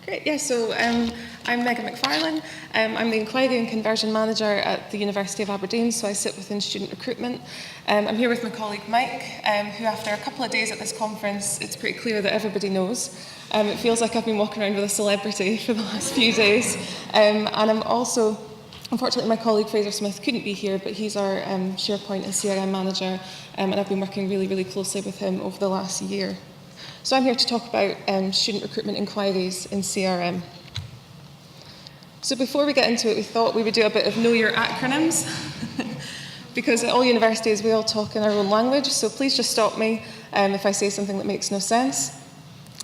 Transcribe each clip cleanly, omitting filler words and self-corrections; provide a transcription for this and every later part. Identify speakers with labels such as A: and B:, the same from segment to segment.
A: Great, yeah, so I'm Megan McFarlane. I'm the Inquiry and Conversion Manager at the University of Aberdeen, so I sit within student recruitment. I'm here with my colleague Mike, who after a couple of days at this conference, it's pretty clear that everybody knows. It feels like I've been walking around with a celebrity for the last few days. And I'm also, unfortunately my colleague Fraser Smith couldn't be here, but he's our SharePoint and CRM manager, and I've been working really closely with him over the last year. So I'm here to talk about student recruitment inquiries in CRM. So before we get into it, we thought we would do a bit of know your acronyms, because at all universities we all talk in our own language, so please just stop me if I say something that makes no sense.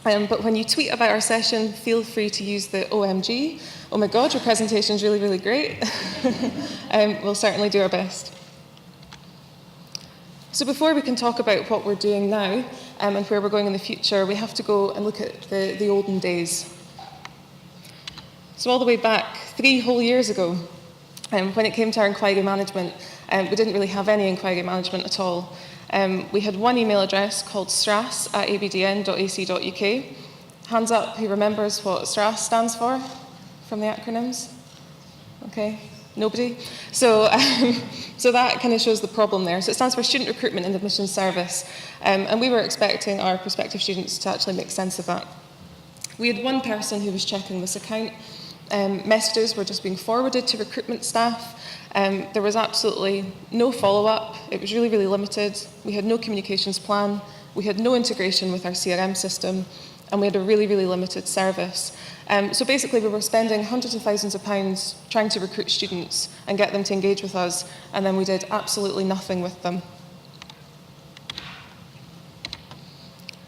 A: But when you tweet about our session, feel free to use the OMG. Oh my God, your presentation is really great. We'll certainly do our best. So before we can talk about what we're doing now and where we're going in the future, we have to go and look at the olden days. So all the way back 3 whole years ago, when it came to our inquiry management, we didn't really have any inquiry management at all. We had one email address called stras@abdn.ac.uk. Hands up, who remembers what STRAS stands for from the acronyms? Okay. Nobody? So that kind of shows the problem there. So it stands for Student Recruitment and Admissions Service. And we were expecting our prospective students to actually make sense of that. We had one person who was checking this account. Messages were just being forwarded to recruitment staff. There was absolutely no follow-up. It was really limited. We had no communications plan. We had no integration with our CRM system. And we had a really limited service. So basically we were spending hundreds of thousands of pounds trying to recruit students and get them to engage with us, and then we did absolutely nothing with them.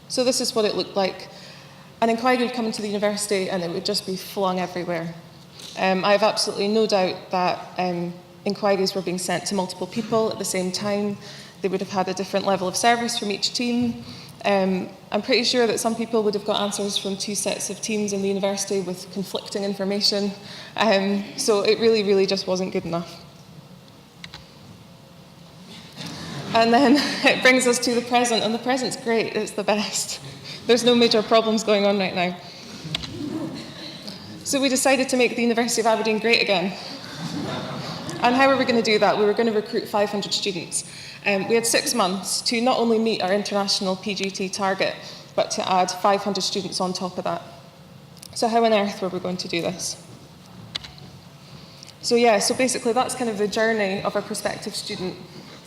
A: So this is what it looked like. An inquiry would come into the university and it would just be flung everywhere. I have absolutely no doubt that inquiries were being sent to multiple people at the same time. They would have had a different level of service from each team. I'm pretty sure that some people would have got answers from 2 sets of teams in the university with conflicting information. So it really just wasn't good enough. And then it brings us to the present, and the present's great, it's the best. There's no major problems going on right now. So we decided to make the University of Aberdeen great again. And how were we going to do that? We were going to recruit 500 students. We had 6 months to not only meet our international PGT target, but to add 500 students on top of that. So how on earth were we going to do this? So basically that's kind of the journey of a prospective student.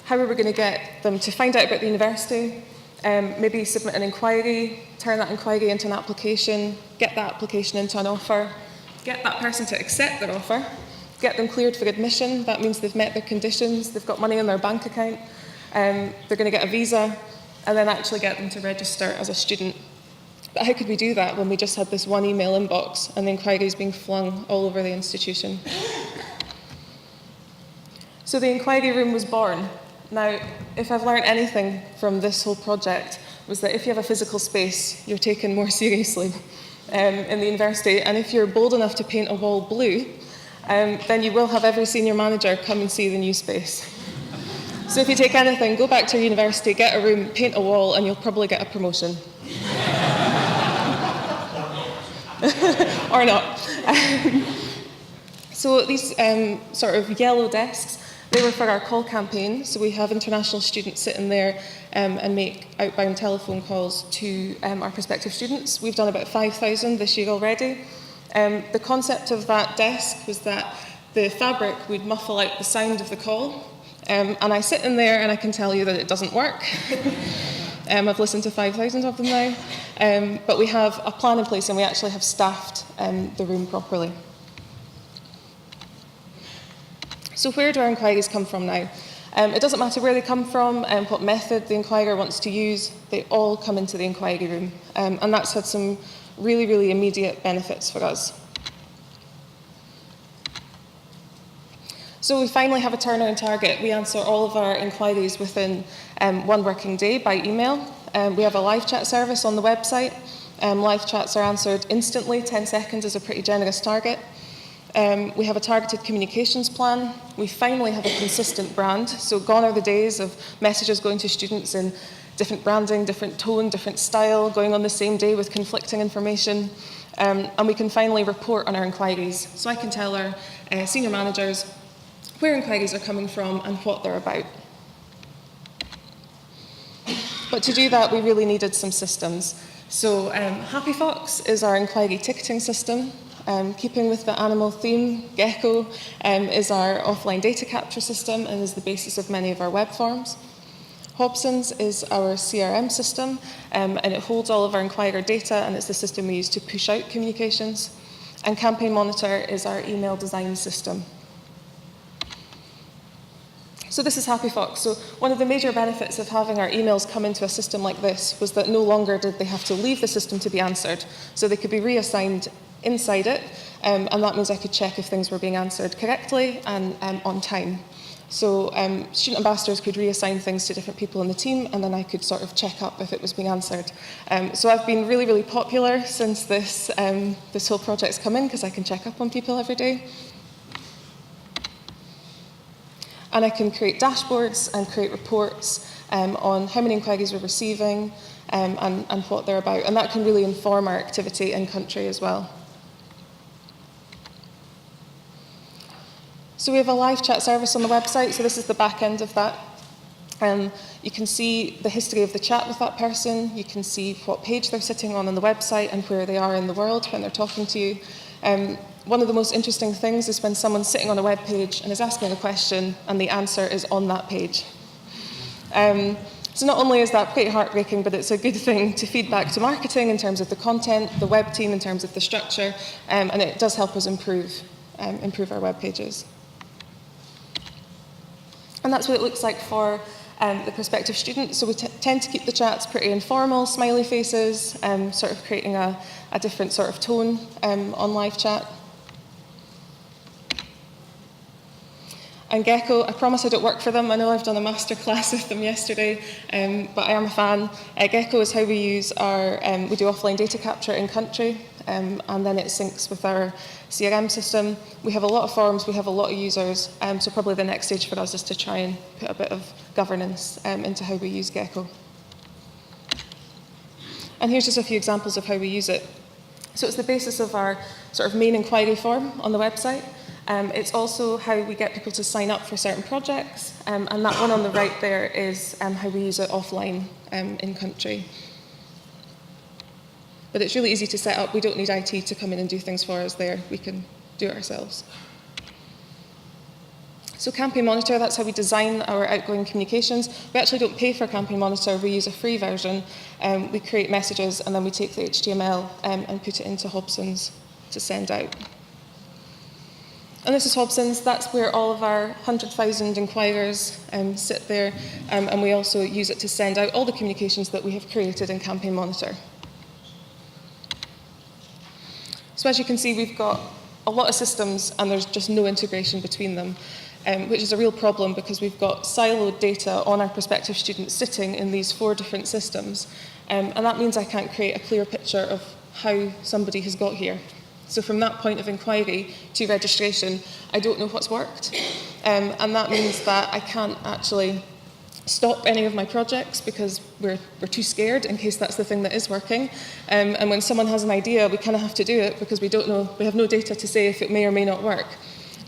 A: How are we going to get them to find out about the university, maybe submit an inquiry, turn that inquiry into an application, get that application into an offer, get that person to accept their offer, get them cleared for admission. That means they've met their conditions, they've got money in their bank account, they're going to get a visa, and then actually get them to register as a student. But how could we do that when we just had this one email inbox and the inquiries being flung all over the institution? So the inquiry room was born. Now, if I've learned anything from this whole project, was that if you have a physical space, you're taken more seriously in the university. And if you're bold enough to paint a wall blue, then you will have every senior manager come and see the new space. So if you take anything, go back to your university, get a room, paint a wall, and you'll probably get a promotion. Or not. So these sort of yellow desks, they were for our call campaign. So we have international students sitting there and make outbound telephone calls to our prospective students. We've done about 5,000 this year already. The concept of that desk was that the fabric would muffle out the sound of the call. And I sit in there and I can tell you that it doesn't work. I've listened to 5,000 of them now. But we have a plan in place and we actually have staffed the room properly. So where do our inquiries come from now? It doesn't matter where they come from, what method the inquirer wants to use, they all come into the inquiry room. And that's had some really immediate benefits for us. So we finally have a turnaround target. We answer all of our inquiries within 1 working day by email. We have a live chat service on the website. Live chats are answered instantly. 10 seconds is a pretty generous target. We have a targeted communications plan. We finally have a consistent brand. So gone are the days of messages going to students in different branding, different tone, different style, going on the same day with conflicting information. And we can finally report on our inquiries. So I can tell our senior managers where inquiries are coming from and what they're about. But to do that, we really needed some systems. So Happy Fox is our inquiry ticketing system. Keeping with the animal theme, Gecko is our offline data capture system and is the basis of many of our web forms. Hobson's is our CRM system, and it holds all of our inquirer data, and it's the system we use to push out communications. And Campaign Monitor is our email design system. So this is Happy Fox. So one of the major benefits of having our emails come into a system like this was that no longer did they have to leave the system to be answered. So they could be reassigned inside it, and that means I could check if things were being answered correctly and on time. So student ambassadors could reassign things to different people in the team, and then I could sort of check up if it was being answered. So I've been really, really popular since this whole project's come in, because I can check up on people every day. And I can create dashboards and create reports on how many inquiries we're receiving and what they're about. And that can really inform our activity in country as well. So we have a live chat service on the website, so this is the back end of that. You can see the history of the chat with that person, you can see what page they're sitting on the website and where they are in the world when they're talking to you. One of the most interesting things is when someone's sitting on a web page and is asking a question and the answer is on that page. So not only is that pretty heartbreaking, but it's a good thing to feed back to marketing in terms of the content, the web team in terms of the structure, and it does help us improve our web pages. And that's what it looks like for the prospective student. So we tend to keep the chats pretty informal, smiley faces, sort of creating a different sort of tone on live chat. And Gecko, I promise I don't work for them. I know I've done a masterclass with them yesterday, but I am a fan. Gecko is how we use our, we do offline data capture in country, and then it syncs with our CRM system. We have a lot of forms, we have a lot of users, so probably the next stage for us is to try and put a bit of governance into how we use Gecko. And here's just a few examples of how we use it. So it's the basis of our sort of main inquiry form on the website. It's also how we get people to sign up for certain projects, and that one on the right there is how we use it offline in country. But it's really easy to set up. We don't need IT to come in and do things for us there. We can do it ourselves. So Campaign Monitor, that's how we design our outgoing communications. We actually don't pay for Campaign Monitor. We use a free version. We create messages, and then we take the HTML and put it into Hobson's to send out. And this is Hobson's. That's where all of our 100,000 inquirers sit there, and we also use it to send out all the communications that we have created in Campaign Monitor. So as you can see, we've got a lot of systems, and there's just no integration between them, which is a real problem because we've got siloed data on our prospective students sitting in these 4 different systems, and that means I can't create a clear picture of how somebody has got here. So from that point of inquiry to registration, I don't know what's worked, and that means that I can't actually stop any of my projects because we're too scared in case that's the thing that is working. And when someone has an idea, we kind of have to do it because we don't know, we have no data to say if it may or may not work.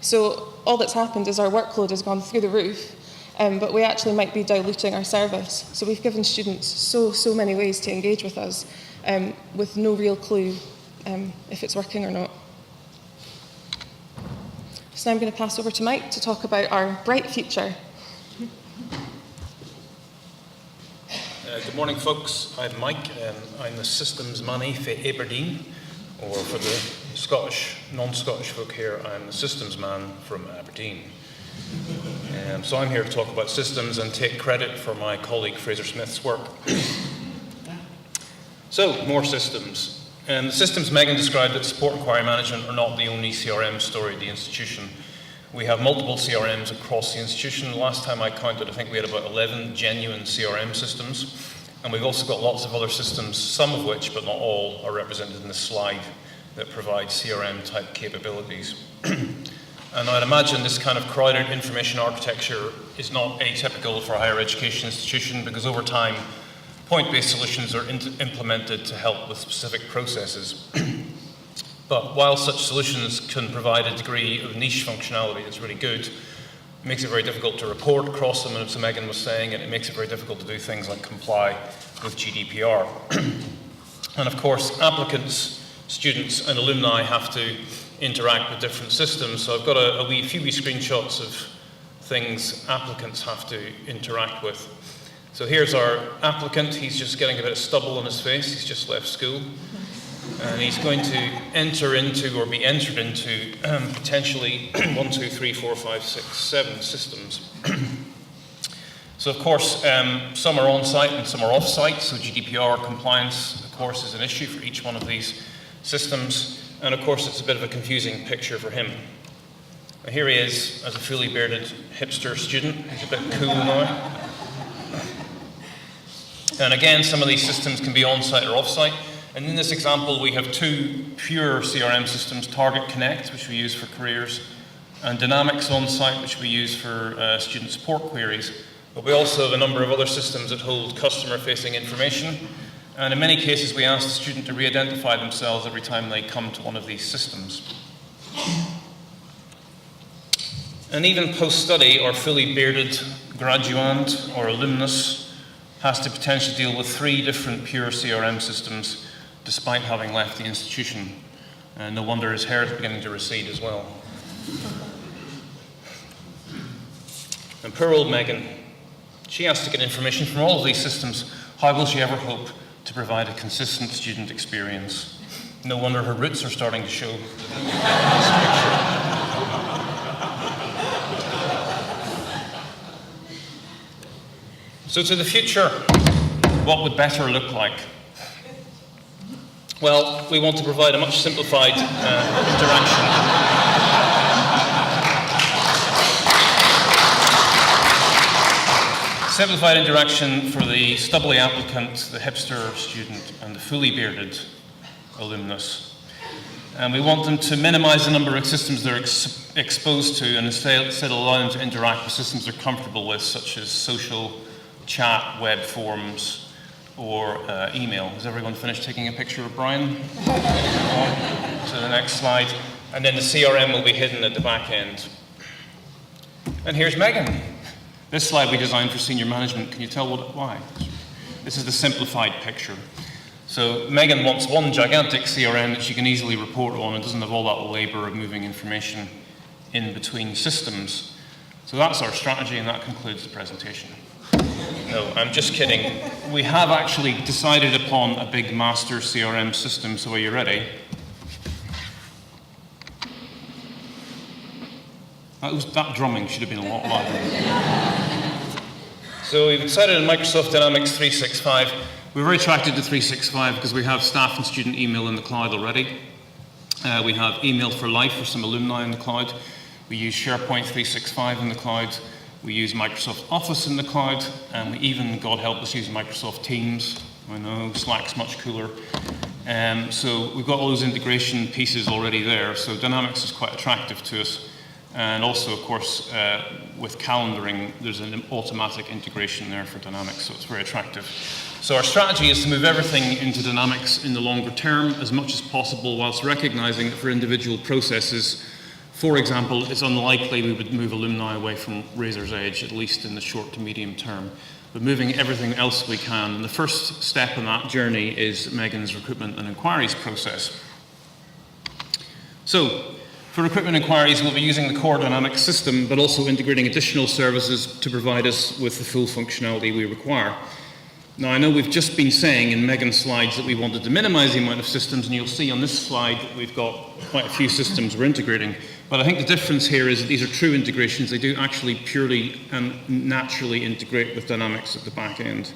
A: So all that's happened is our workload has gone through the roof, but we actually might be diluting our service. So we've given students so many ways to engage with us with no real clue if it's working or not. So now I'm going to pass over to Mike to talk about our bright future.
B: Good morning, folks. I'm Mike. I'm the systems money for Aberdeen, or for the Scottish, non-Scottish folk here, I'm the systems man from Aberdeen. So I'm here to talk about systems and take credit for my colleague Fraser Smith's work. So, more systems. The systems Megan described at Support Inquiry Management are not the only CRM story at the institution. We have multiple CRMs across the institution. Last time I counted, I think we had about 11 genuine CRM systems. And we've also got lots of other systems, some of which, but not all, are represented in this slide that provide CRM-type capabilities. And I'd imagine this kind of crowded information architecture is not atypical for a higher education institution because over time, point-based solutions are implemented to help with specific processes. But while such solutions can provide a degree of niche functionality that's really good, it makes it very difficult to report across them, and as Megan was saying, it makes it very difficult to do things like comply with GDPR. And of course, applicants, students, and alumni have to interact with different systems. So I've got a few wee screenshots of things applicants have to interact with. So here's our applicant. He's just getting a bit of stubble on his face. He's just left school. And he's going to enter into, or be entered into, potentially 1, 2, 3, 4, 5, 6, 7 systems. So of course, some are on-site and some are off-site, so GDPR compliance, of course, is an issue for each one of these systems. And of course, it's a bit of a confusing picture for him. Now, here he is as a fully bearded hipster student. He's a bit cool now. And again, some of these systems can be on-site or off-site. And in this example, we have 2 pure CRM systems, Target Connect, which we use for careers, and Dynamics on-site, which we use for student support queries. But we also have a number of other systems that hold customer-facing information. And in many cases, we ask the student to re-identify themselves every time they come to one of these systems. And even post-study, our fully bearded graduand or alumnus has to potentially deal with 3 different pure CRM systems despite having left the institution. And no wonder his hair is beginning to recede as well. And poor old Megan, she has to get information from all of these systems. How will she ever hope to provide a consistent student experience? No wonder her roots are starting to show. So to the future, what would better look like? Well, we want to provide a much simplified interaction. Simplified interaction for the stubbly applicant, the hipster student, and the fully bearded alumnus. And we want them to minimize the number of systems they're exposed to, and instead allow them to interact with systems they're comfortable with, such as social, chat, web forms, or email. Has everyone finished taking a picture of Brian? On to the next slide. And then the CRM will be hidden at the back end. And here's Megan. This slide we designed for senior management. Can you tell why? This is the simplified picture. So Megan wants one gigantic CRM that she can easily report on and doesn't have all that labor of moving information in between systems. So that's our strategy, and that concludes the presentation. No, I'm just kidding. We have actually decided upon a big master CRM system, so are you ready? That drumming should have been a lot louder. So we've decided on Microsoft Dynamics 365. We're very attracted to 365 because we have staff and student email in the cloud already. We have email for life for some alumni in the cloud. We use SharePoint 365 in the cloud. We use Microsoft Office in the cloud, and we even, God help us, use Microsoft Teams. I know, Slack's much cooler. So we've got all those integration pieces already there, so Dynamics is quite attractive to us. And also, of course, with calendaring, there's an automatic integration there for Dynamics, so it's very attractive. So our strategy is to move everything into Dynamics in the longer term as much as possible, whilst recognizing that for individual processes, for example, it's unlikely we would move alumni away from Razor's Edge, at least in the short to medium term. But moving everything else we can. And the first step in that journey is Megan's recruitment and inquiries process. So, for recruitment inquiries, we'll be using the core Dynamics system, but also integrating additional services to provide us with the full functionality we require. Now, I know we've just been saying in Megan's slides that we wanted to minimize the amount of systems, and you'll see on this slide that we've got quite a few systems we're integrating. But I think the difference here is that these are true integrations. They do actually purely and naturally integrate with Dynamics at the back end.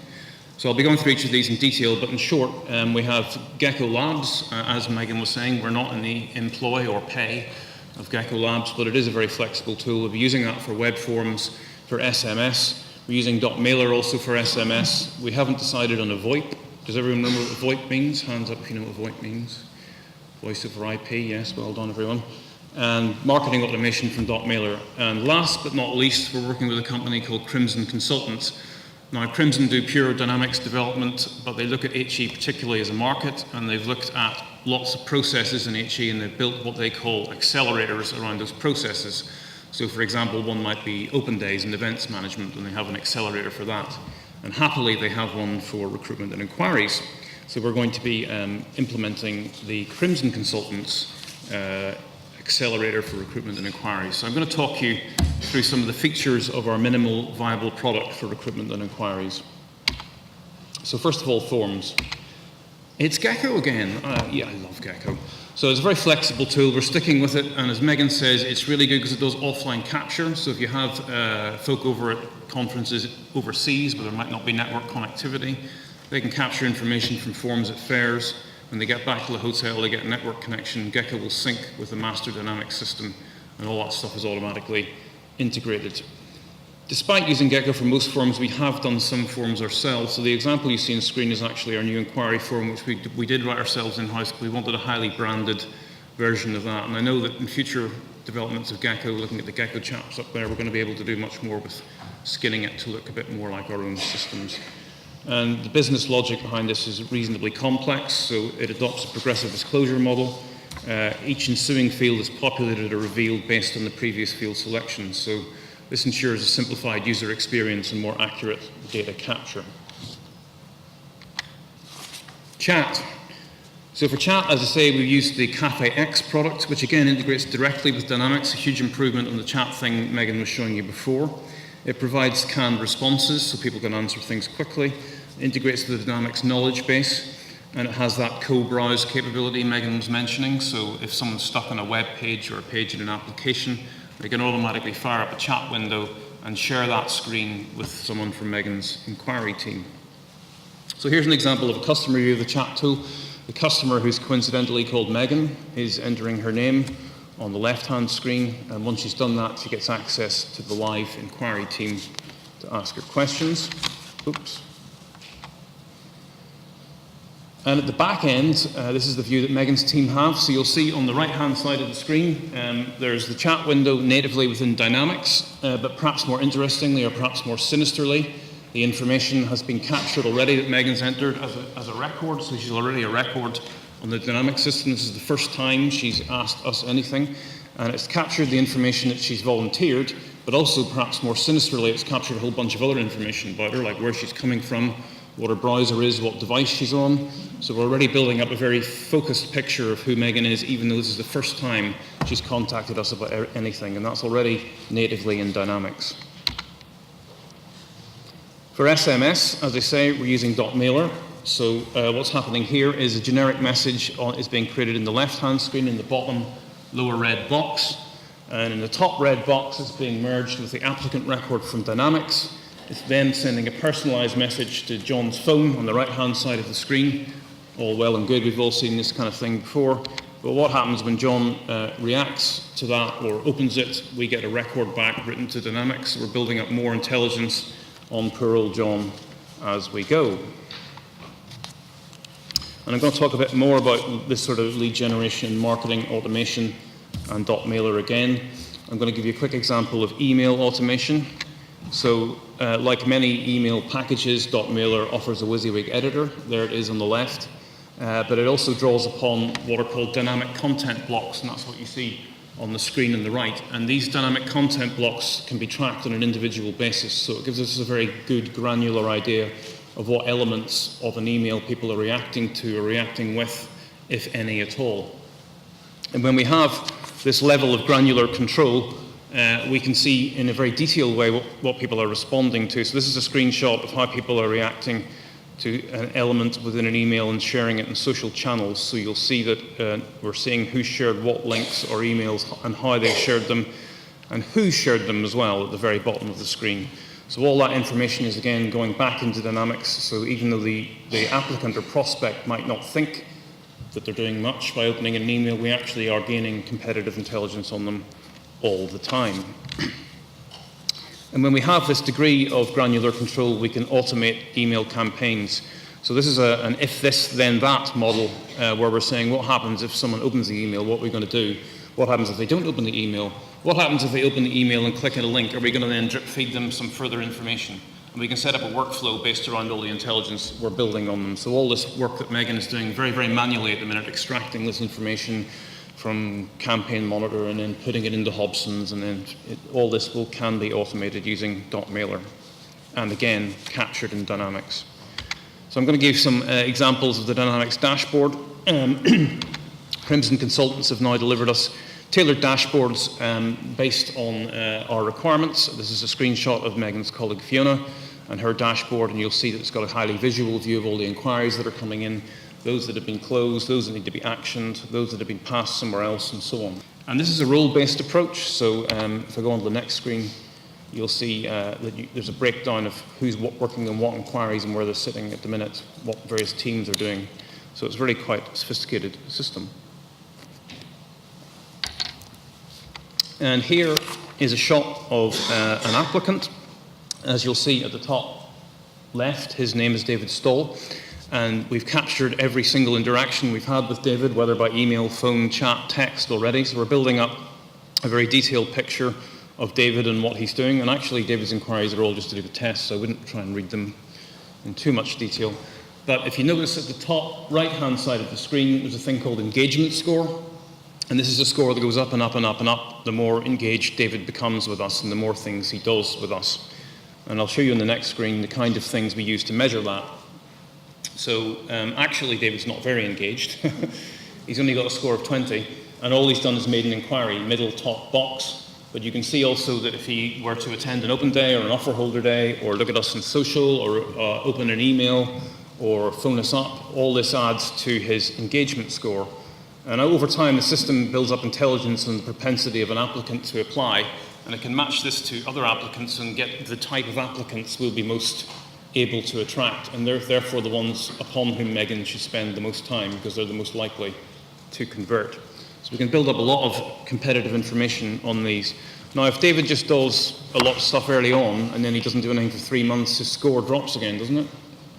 B: So I'll be going through each of these in detail, but in short, we have Gecko Labs. As Megan was saying, we're not in the employ or pay of Gecko Labs, but it is a very flexible tool. We'll be using that for web forms, for SMS. We're using .mailer also for SMS. We haven't decided on a VoIP. Does everyone remember what VoIP means? Hands up if you know what VoIP means. Voice over IP, yes, well done everyone. And marketing automation from .mailer. And last but not least, we're working with a company called Crimson Consultants. Now, Crimson do pure Dynamics development, but they look at HE particularly as a market, and they've looked at lots of processes in HE, and they've built what they call accelerators around those processes. So for example, one might be open days and events management, and they have an accelerator for that. And happily, they have one for recruitment and inquiries. So we're going to be implementing the Crimson Consultants accelerator for recruitment and inquiries. So I'm going to talk you through some of the features of our minimal viable product for recruitment and inquiries. So first of all, forms. It's Gecko again. Yeah, I love Gecko. So it's a very flexible tool. We're sticking with it, and as Megan says, it's really good because it does offline capture. So if you have folk over at conferences overseas where there might not be network connectivity, they can capture information from forms at fairs. When they get back to the hotel, they get a network connection. Gecko will sync with the master dynamics system, and all that stuff is automatically integrated. Despite using Gecko for most forms, we have done some forms ourselves. So the example you see on screen is actually our new inquiry form, which we did write ourselves in-house. We wanted a highly branded version of that. And I know that in future developments of Gecko, looking at the Gecko chaps up there, we're going to be able to do much more with skinning it to look a bit more like our own systems. And the business logic behind this is reasonably complex, so it adopts a progressive disclosure model. Each ensuing field is populated or revealed based on the previous field selection. So this ensures a simplified user experience and more accurate data capture. Chat. So for chat, as I say, we've used the Cafe X product, which again integrates directly with Dynamics, a huge improvement on the chat thing Megan was showing you before. It provides canned responses so people can answer things quickly. It integrates with the Dynamics knowledge base, and it has that co-browse capability Megan was mentioning. So if someone's stuck on a web page or a page in an application, they can automatically fire up a chat window and share that screen with someone from Megan's inquiry team. So here's an example of a customer view of the chat tool. The customer, who's coincidentally called Megan, is entering her name on the left-hand screen, and once she's done that, she gets access to the live inquiry team to ask her questions. Oops. And at the back end, this is the view that Megan's team have. So you'll see on the right-hand side of the screen, there's the chat window natively within Dynamics, but perhaps more interestingly, or perhaps more sinisterly, the information has been captured already that Megan's entered as a record, so she's already a record on the Dynamics system. This is the first time she's asked us anything, and it's captured the information that she's volunteered, but also perhaps more sinisterly, it's captured a whole bunch of other information about her, like where she's coming from, what her browser is, what device she's on. So we're already building up a very focused picture of who Megan is, even though this is the first time she's contacted us about anything, and that's already natively in Dynamics. For SMS, as I say, we're using .mailer. So what's happening here is a generic message is being created in the left-hand screen in the bottom lower red box. And in the top red box, it's being merged with the applicant record from Dynamics. It's then sending a personalized message to John's phone on the right-hand side of the screen. All well and good, we've all seen this kind of thing before. But what happens when John reacts to that or opens it, we get a record back written to Dynamics. We're building up more intelligence on poor old John as we go. And I'm going to talk a bit more about this sort of lead generation, marketing, automation, and .mailer again. I'm going to give you a quick example of email automation. So, like many email packages, .mailer offers a WYSIWYG editor. There it is on the left. But it also draws upon what are called dynamic content blocks, and that's what you see on the screen on the right. And these dynamic content blocks can be tracked on an individual basis. So it gives us a very good granular idea of what elements of an email people are reacting to or reacting with, if any at all. And when we have this level of granular control, we can see in a very detailed way what people are responding to. So this is a screenshot of how people are reacting to an element within an email and sharing it in social channels. So you'll see that we're seeing who shared what links or emails and how they shared them, and who shared them as well at the very bottom of the screen. So all that information is again going back into Dynamics. So even though the applicant or prospect might not think that they're doing much by opening an email, we actually are gaining competitive intelligence on them all the time. And when we have this degree of granular control, we can automate email campaigns. So this is an if this, then that model, where we're saying what happens if someone opens the email, what are we going to do? What happens if they don't open the email? What happens if they open the email and click on a link? Are we going to then drip feed them some further information? And we can set up a workflow based around all the intelligence we're building on them. So all this work that Megan is doing very, very manually at the minute, extracting this information from Campaign Monitor and then putting it into Hobson's, and then all this can be automated using .mailer, and again, captured in Dynamics. So I'm going to give some examples of the Dynamics dashboard. Crimson Consultants have now delivered us tailored dashboards based on our requirements. This is a screenshot of Megan's colleague Fiona and her dashboard, and you'll see that it's got a highly visual view of all the inquiries that are coming in, those that have been closed, those that need to be actioned, those that have been passed somewhere else, and so on. And this is a role-based approach, so if I go on to the next screen, you'll see that there's a breakdown of who's working on what inquiries and where they're sitting at the minute, what various teams are doing. So it's really quite a sophisticated system. And here is a shot of an applicant. As you'll see at the top left, his name is David Stoll. And we've captured every single interaction we've had with David, whether by email, phone, chat, text already. So we're building up a very detailed picture of David and what he's doing. And actually, David's inquiries are all just to do with tests, so I wouldn't try and read them in too much detail. But if you notice at the top right-hand side of the screen, there's a thing called engagement score. And this is a score that goes up and up and up and up the more engaged David becomes with us and the more things he does with us. And I'll show you on the next screen the kind of things we use to measure that. So actually, David's not very engaged. He's only got a score of 20, and all he's done is made an inquiry, middle top box. But you can see also that if he were to attend an open day or an offer holder day, or look at us in social, or open an email, or phone us up, all this adds to his engagement score. And over time, the system builds up intelligence on the propensity of an applicant to apply, and it can match this to other applicants and get the type of applicants we'll be most able to attract, and they're therefore the ones upon whom Megan should spend the most time because they're the most likely to convert. So we can build up a lot of competitive information on these. Now, if David just does a lot of stuff early on and then he doesn't do anything for 3 months, his score drops again, doesn't it?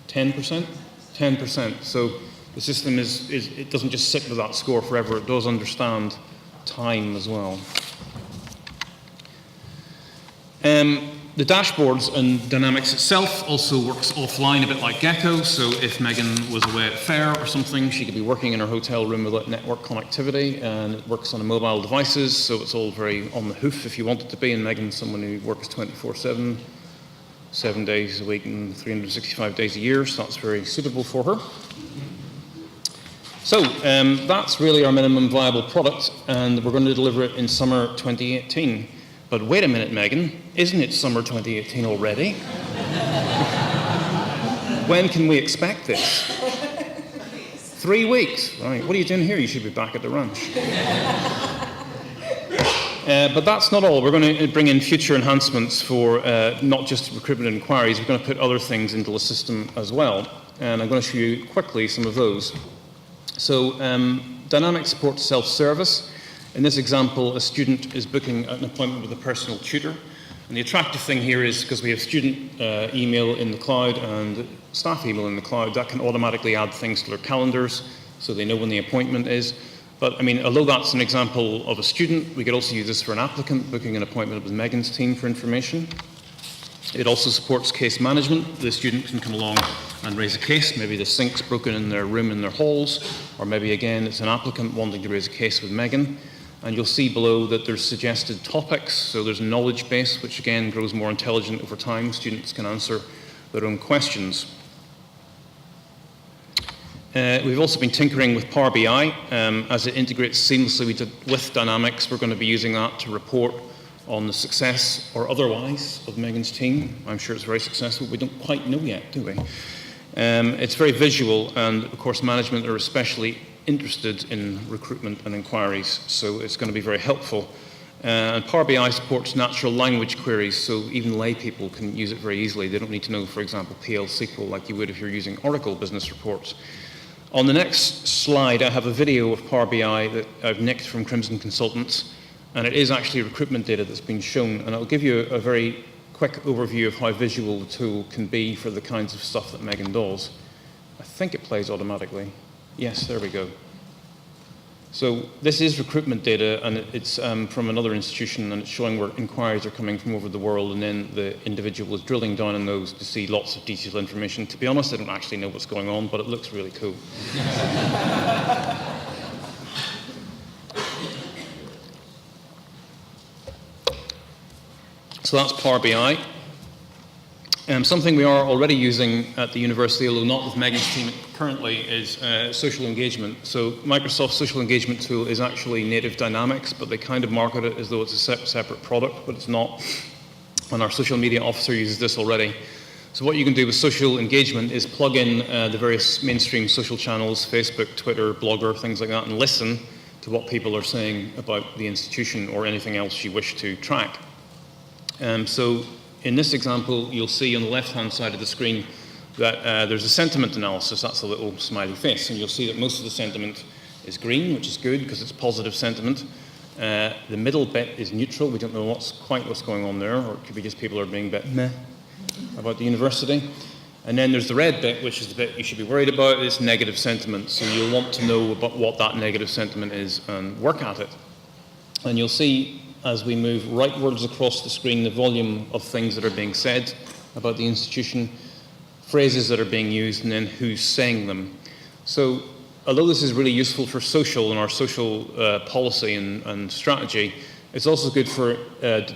B: 10%? 10%. So the system it doesn't just sit with that score forever, it does understand time as well. The dashboards and Dynamics itself also works offline a bit like Gecko, so if Megan was away at fair or something, she could be working in her hotel room without network connectivity, and it works on mobile devices, so it's all very on the hoof if you want it to be, and Megan's someone who works 24/7, 7 days a week and 365 days a year, so that's very suitable for her. So that's really our minimum viable product, and we're going to deliver it in summer 2018. But wait a minute, Megan, isn't it summer 2018 already? When can we expect this? 3 weeks. Right, what are you doing here? You should be back at the ranch. But that's not all. We're going to bring in future enhancements for not just recruitment inquiries. We're going to put other things into the system as well. And I'm going to show you quickly some of those. So Dynamics supports self-service. In this example, a student is booking an appointment with a personal tutor. And the attractive thing here is because we have student email in the cloud and staff email in the cloud, that can automatically add things to their calendars so they know when the appointment is. But I mean, although that's an example of a student, we could also use this for an applicant booking an appointment with Megan's team for information. It also supports case management. The student can come along and raise a case. Maybe the sink's broken in their room in their halls, or maybe again it's an applicant wanting to raise a case with Megan. And you'll see below that there's suggested topics, so there's a knowledge base, which again grows more intelligent over time. Students can answer their own questions. We've also been tinkering with Power BI as it integrates seamlessly with Dynamics. We're going to be using that to report on the success or otherwise of Megan's team. I'm sure it's very successful. We don't quite know yet, do we? It's very visual, and of course management are especially interested in recruitment and inquiries, so it's going to be very helpful. And Power BI supports natural language queries, so even lay people can use it very easily. They don't need to know, for example, PL SQL like you would if you're using Oracle business reports. On the next slide, I have a video of Power BI that I've nicked from Crimson Consultants, and it is actually recruitment data that's been shown, and it'll give you a very quick overview of how visual the tool can be for the kinds of stuff that Megan does. I think it plays automatically. Yes, there we go. So this is recruitment data, and it's from another institution, and it's showing where inquiries are coming from over the world, and then the individual is drilling down on those to see lots of detailed information. To be honest, I don't actually know what's going on, but it looks really cool. So that's Power BI. Something we are already using at the university, although not with Megan's team currently, is social engagement. So Microsoft's social engagement tool is actually native Dynamics, but they kind of market it as though it's a separate product, but it's not. And our social media officer uses this already. So what you can do with social engagement is plug in the various mainstream social channels, Facebook, Twitter, Blogger, things like that, and listen to what people are saying about the institution or anything else you wish to track. So in this example, you'll see on the left-hand side of the screen that there's a sentiment analysis. That's a little smiley face. And you'll see that most of the sentiment is green, which is good because it's positive sentiment. The middle bit is neutral. We don't know what's going on there, or it could be just people are being a bit meh about the university. And then there's the red bit, which is the bit you should be worried about. It's negative sentiment. So you'll want to know about what that negative sentiment is and work at it. And you'll see as we move rightwards across the screen, the volume of things that are being said about the institution, phrases that are being used, and then who's saying them. So although this is really useful for social and our social policy and strategy, it's also good for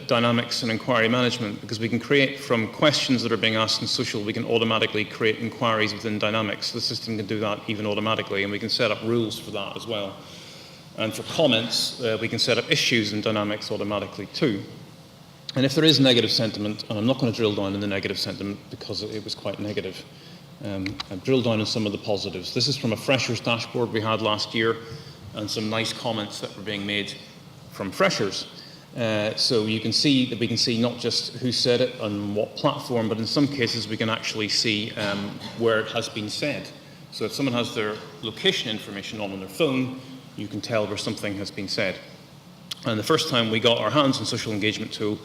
B: dynamics and inquiry management, because we can create from questions that are being asked in social, we can automatically create inquiries within dynamics. The system can do that even automatically, and we can set up rules for that as well. And for comments, we can set up issues in Dynamics automatically too. And if there is negative sentiment, and I'm not going to drill down in the negative sentiment because it was quite negative, I've drilled down on some of the positives. This is from a freshers dashboard we had last year, and some nice comments that were being made from freshers. So you can see that we can see not just who said it on what platform, but in some cases we can actually see where it has been said. So if someone has their location information on their phone, you can tell where something has been said. And the first time we got our hands on social engagement tool,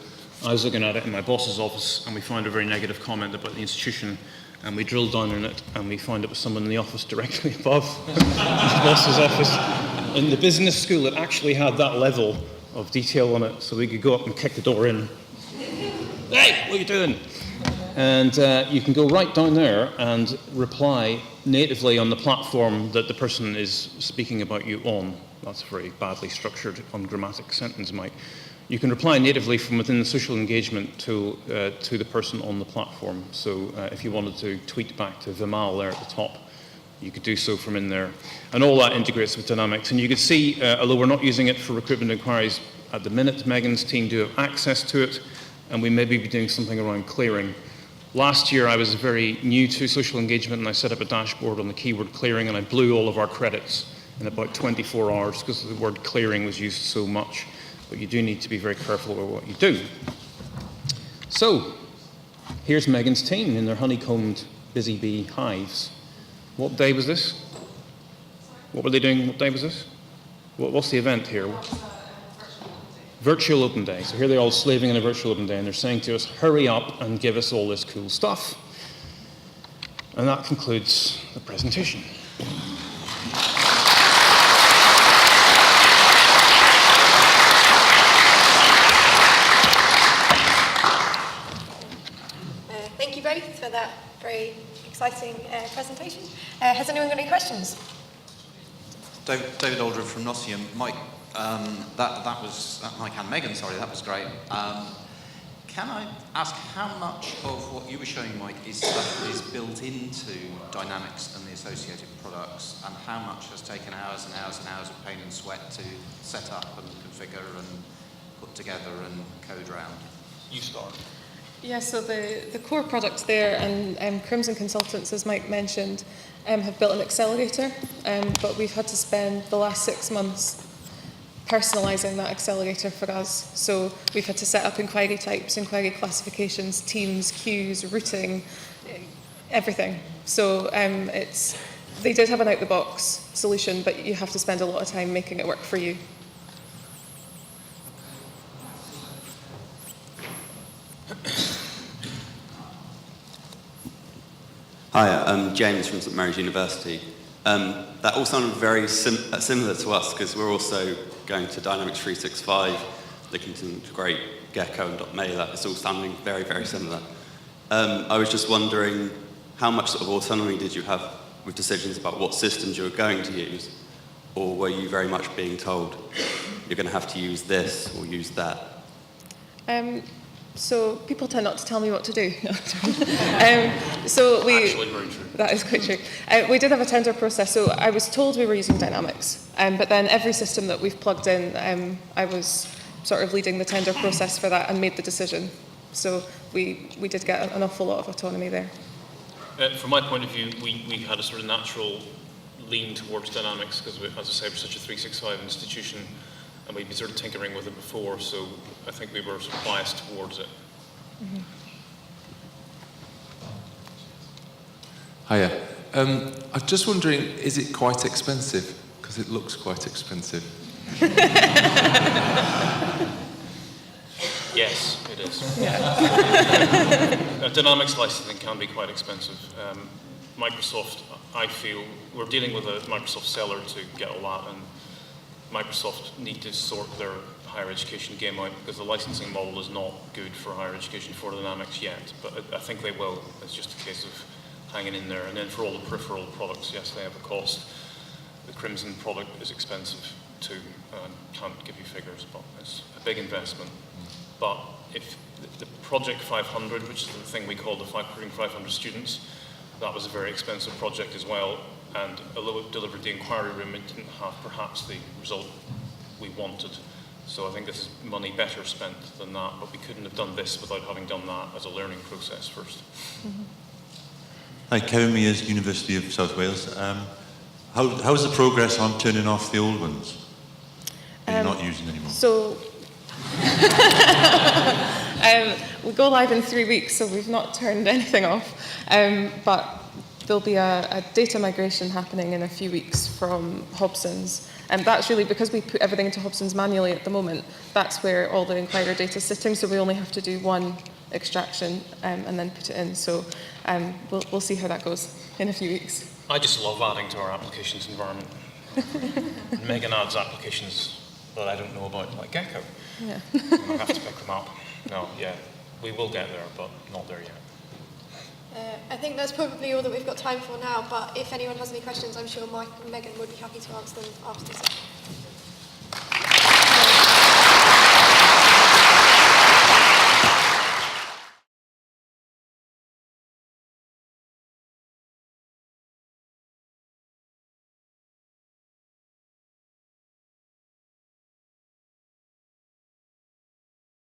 B: I was looking at it in my boss's office, and we found a very negative comment about the institution, and we drilled down on it, and we found it was someone in the office directly above his boss's office. In the business school, it actually had that level of detail on it, so we could go up and kick the door in. Hey, what are you doing? And you can go right down there and reply natively on the platform that the person is speaking about you on. That's a very badly structured, ungrammatic sentence, Mike. You can reply natively from within the social engagement tool to the person on the platform. So if you wanted to tweet back to Vimal there at the top, you could do so from in there. And all that integrates with Dynamics. And you can see, although we're not using it for recruitment inquiries at the minute, Megan's team do have access to it, and we may be doing something around clearing. Last year, I was very new to social engagement, and I set up a dashboard on the keyword clearing, and I blew all of our credits in about 24 hours because the word clearing was used so much. But you do need to be very careful about what you do. So, here's Megan's team in their honeycombed busy bee hives. What day was this? What were they doing? What day was this? What's the event here? Virtual Open Day. So here they're all slaving in a virtual open day, and they're saying to us, hurry up and give us all this cool stuff. And that concludes the presentation.
C: Thank you both for that very exciting presentation. Has anyone got any questions?
D: David Aldred from Nottingham. Mike, Mike and Megan, sorry, that was great. Can I ask how much of what you were showing, Mike, is stuff that is built into Dynamics and the associated products, and how much has taken hours and hours and hours of pain and sweat to set up and configure and put together and code around?
B: You start.
A: Yeah, so the core products there, and Crimson Consultants, as Mike mentioned, have built an accelerator, but we've had to spend the last 6 months personalising that accelerator for us. So we've had to set up inquiry types, inquiry classifications, teams, queues, routing, everything. So they did have an out-the-box solution, but you have to spend a lot of time making it work for you.
E: Hi, I'm James from St Mary's University. That all sounded very similar to us, because we're also going to Dynamics 365, looking to integrate Gecko and .mailer. It's all sounding very, very similar. I was just wondering, how much sort of autonomy did you have with decisions about what systems you were going to use? Or were you very much being told, you're going to have to use this or use that?
A: So people tend not to tell me what to do.
B: Actually, very true.
A: That is quite true. We did have a tender process, so I was told we were using Dynamics, but then every system that we've plugged in, I was sort of leading the tender process for that and made the decision. So we did get an awful lot of autonomy there.
B: From my point of view, we had a sort of natural lean towards Dynamics because, as I say, we're such a 365 institution, and we'd been sort of tinkering with it before, so I think we were sort of biased towards it.
A: Mm-hmm.
F: Hiya. I'm just wondering, is it quite expensive? Because it looks quite expensive.
B: Yes, it is. Dynamics licensing can be quite expensive. Microsoft, I feel, we're dealing with a Microsoft seller to get all that, and Microsoft need to sort their higher education game out because the licensing model is not good for higher education for Dynamics yet, but I think they will. It's just a case of hanging in there. And then for all the peripheral products, yes, they have a cost. The Crimson product is expensive too. I can't give you figures, but it's a big investment. But if the Project 500, which is the thing we call the recruiting 500 students, that was a very expensive project as well. And although it delivered the inquiry room, it didn't have perhaps the result we wanted. So I think this is money better spent than that, but we couldn't have done this without having done that as a learning process first.
A: Mm-hmm.
G: Hi, Kevin Mears, University of South Wales. How's the progress on turning off the old ones that you're not using anymore?
A: So we go live in 3 weeks, so we've not turned anything off. But there'll be a data migration happening in a few weeks from Hobson's. And that's really because we put everything into Hobson's manually at the moment. That's where all the Enquirer data is sitting, so we only have to do one extraction and then put it in. So we'll see how that goes in a few weeks.
B: I just love adding to our applications environment. Megan adds applications that I don't know about, like Gecko.
A: Yeah.
B: I have to pick them up. No, yeah, we will get there, but not there yet.
C: I think that's probably all that we've got time for now, but if anyone has any questions, I'm sure Mike and Megan would be happy to answer them after this.